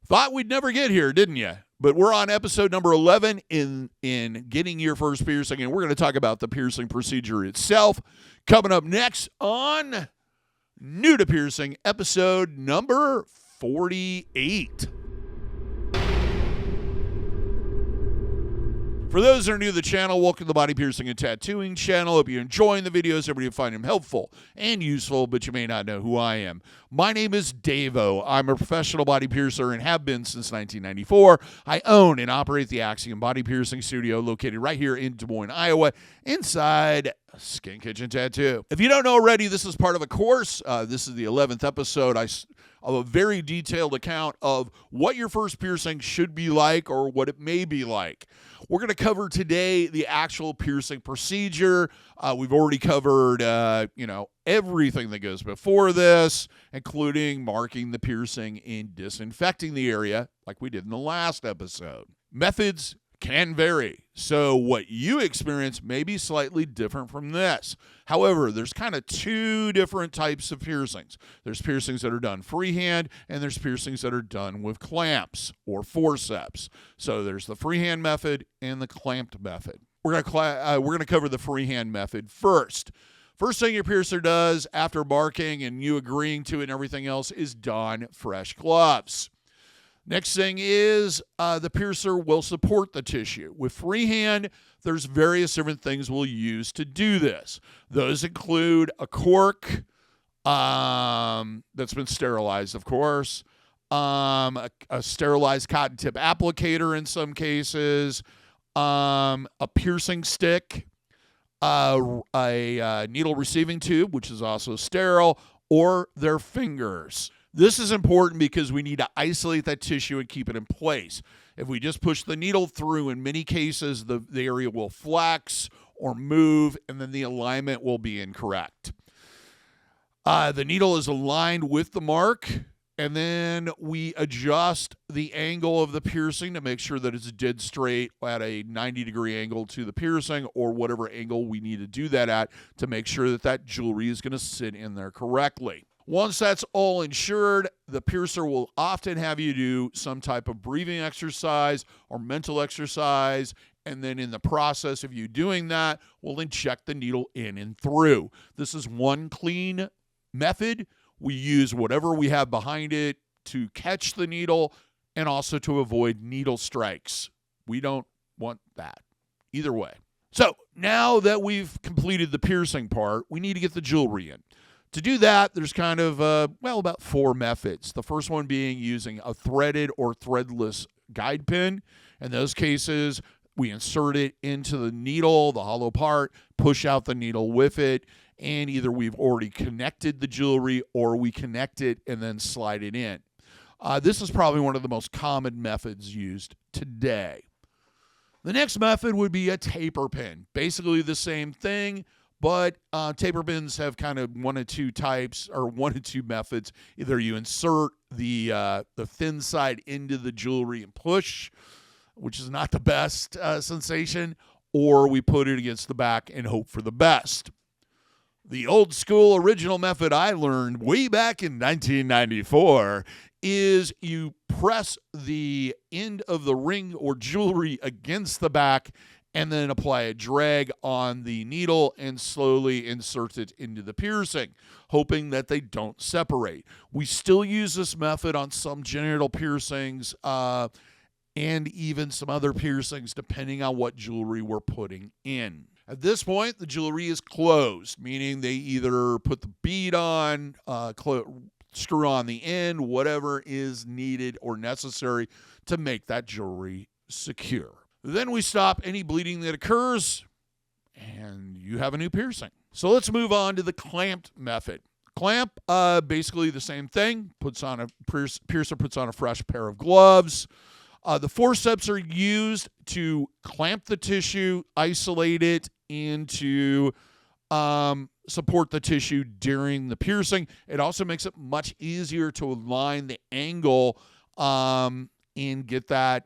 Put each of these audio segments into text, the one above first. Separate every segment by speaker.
Speaker 1: Thought we'd never get here, didn't you? But we're on episode number 11 in getting your first piercing, and we're going to talk about the piercing procedure itself. Coming up next on New to Piercing, episode number 48. For those that are new to the channel, welcome to the Body Piercing and Tattooing channel. Hope you're enjoying the videos. Everybody find them helpful and useful, but you may not know who I am. My name is DaVo. I'm a professional body piercer and have been since 1994. I own and operate the Axiom Body Piercing studio located right here in Des Moines, Iowa, inside Skin Kitchen Tattoo. If you don't know already, this is part of a course. This is the 11th episode of a very detailed account of what your first piercing should be like or what it may be like. We're going to cover today the actual piercing procedure. We've already covered, everything that goes before this, including marking the piercing and disinfecting the area like we did in the last episode. Methods can vary, so what you experience may be slightly different from this. However, there's kind of two different types of piercings. There's piercings that are done freehand, and there's piercings that are done with clamps or forceps. So there's the freehand method and the clamped method. We're going to cover the freehand method first. First thing your piercer does after marking and you agreeing to it and everything else is don fresh gloves. Next thing is the piercer will support the tissue. With freehand, there's various different things we'll use to do this. Those include a cork that's been sterilized, of course, a sterilized cotton tip applicator in some cases, a piercing stick, a needle receiving tube, which is also sterile, or their fingers. This is important because we need to isolate that tissue and keep it in place. If we just push the needle through, in many cases, the area will flex or move, and then the alignment will be incorrect. The needle is aligned with the mark, and then we adjust the angle of the piercing to make sure that it's dead straight at a 90-degree angle to the piercing or whatever angle we need to do that at to make sure that that jewelry is going to sit in there correctly. Once that's all ensured, the piercer will often have you do some type of breathing exercise or mental exercise, and then in the process of you doing that, we'll inject the needle in and through. This is one clean method. We use whatever we have behind it to catch the needle and also to avoid needle strikes. We don't want that either way. So now that we've completed the piercing part, we need to get the jewelry in. To do that, there's kind of, about 4 methods. The first one being using a threaded or threadless guide pin. In those cases, we insert it into the needle, the hollow part, push out the needle with it, and either we've already connected the jewelry or we connect it and then slide it in. This is probably one of the most common methods used today. The next method would be a taper pin. Basically the same thing, but taper pins have kind of one of two types or one of two methods. Either you insert the thin side into the jewelry and push, which is not the best sensation, or we put it against the back and hope for the best. The old school original method I learned way back in 1994 is you press the end of the ring or jewelry against the back and then apply a drag on the needle and slowly insert it into the piercing, hoping that they don't separate. We still use this method on some genital piercings and even some other piercings, depending on what jewelry we're putting in. At this point, the jewelry is closed, meaning they either put the bead on, screw on the end, whatever is needed or necessary to make that jewelry secure. Then we stop any bleeding that occurs, and you have a new piercing. So let's move on to the clamped method. Clamp, basically the same thing. Piercer puts on a fresh pair of gloves. The forceps are used to clamp the tissue, isolate it, and to support the tissue during the piercing. It also makes it much easier to align the angle and get that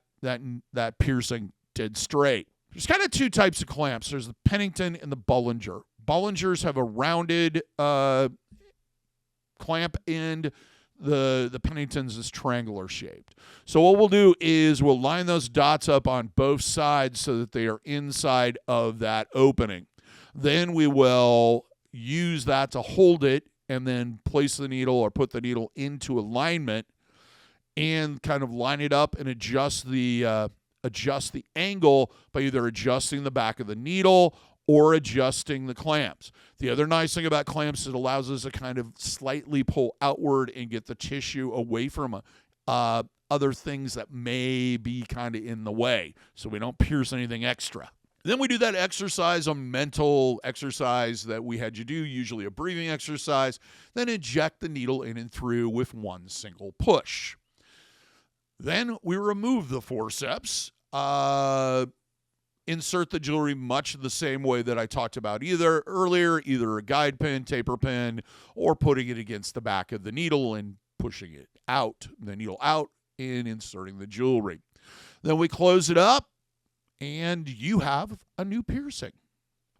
Speaker 1: piercing dead straight. There's kind of two types of clamps. There's the Pennington and the Bollinger. Bollingers have a rounded clamp end. the Penningtons is triangular shaped. So what we'll do is we'll line those dots up on both sides so that they are inside of that opening. Then we will use that to hold it and then place the needle or put the needle into alignment and kind of line it up and adjust the angle by either adjusting the back of the needle or adjusting the clamps. The other nice thing about clamps is it allows us to kind of slightly pull outward and get the tissue away from other things that may be kind of in the way, so we don't pierce anything extra. Then we do that exercise, a mental exercise that we had you do, usually a breathing exercise, then inject the needle in and through with one single push. Then we remove the forceps, insert the jewelry much the same way that I talked about earlier, either a guide pin, taper pin, or putting it against the back of the needle and pushing it out, the needle out, and inserting the jewelry. Then we close it up, and you have a new piercing.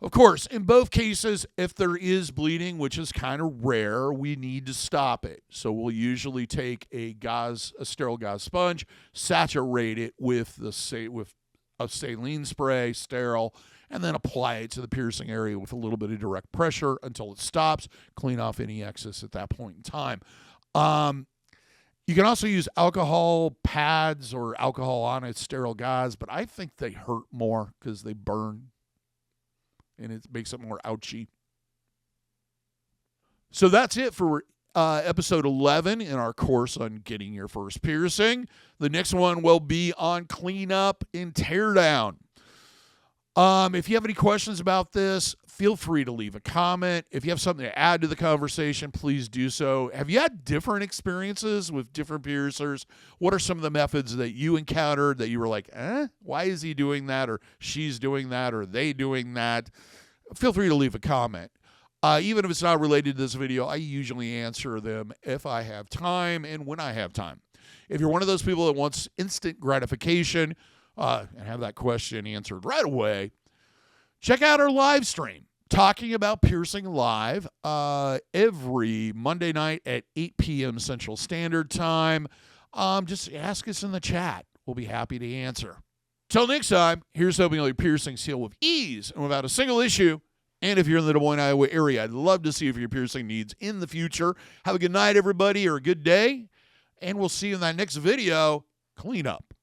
Speaker 1: Of course, in both cases, if there is bleeding, which is kind of rare, we need to stop it. So we'll usually take a sterile gauze sponge, saturate it with a saline spray, sterile, and then apply it to the piercing area with a little bit of direct pressure until it stops. Clean off any excess at that point in time. You can also use alcohol pads or alcohol on it, sterile gauze, but I think they hurt more because they burn and it makes it more ouchy. So that's it for episode 11 in our course on getting your first piercing. The next one will be on cleanup and teardown. If you have any questions about this, feel free to leave a comment. If you have something to add to the conversation, please do so. Have you had different experiences with different piercers? What are some of the methods that you encountered that you were like, why is he doing that, or she's doing that, or they doing that? Feel free to leave a comment. Even if it's not related to this video, I usually answer them if I have time and when I have time. If you're one of those people that wants instant gratification and have that question answered right away, check out our live stream, Talking About Piercing Live, every Monday night at 8 p.m. Central Standard Time. Just ask us in the chat. We'll be happy to answer. Till next time, here's hoping all your piercings heal with ease and without a single issue. And if you're in the Des Moines, Iowa area, I'd love to see you for your piercing needs in the future. Have a good night, everybody, or a good day. And we'll see you in that next video. Clean up.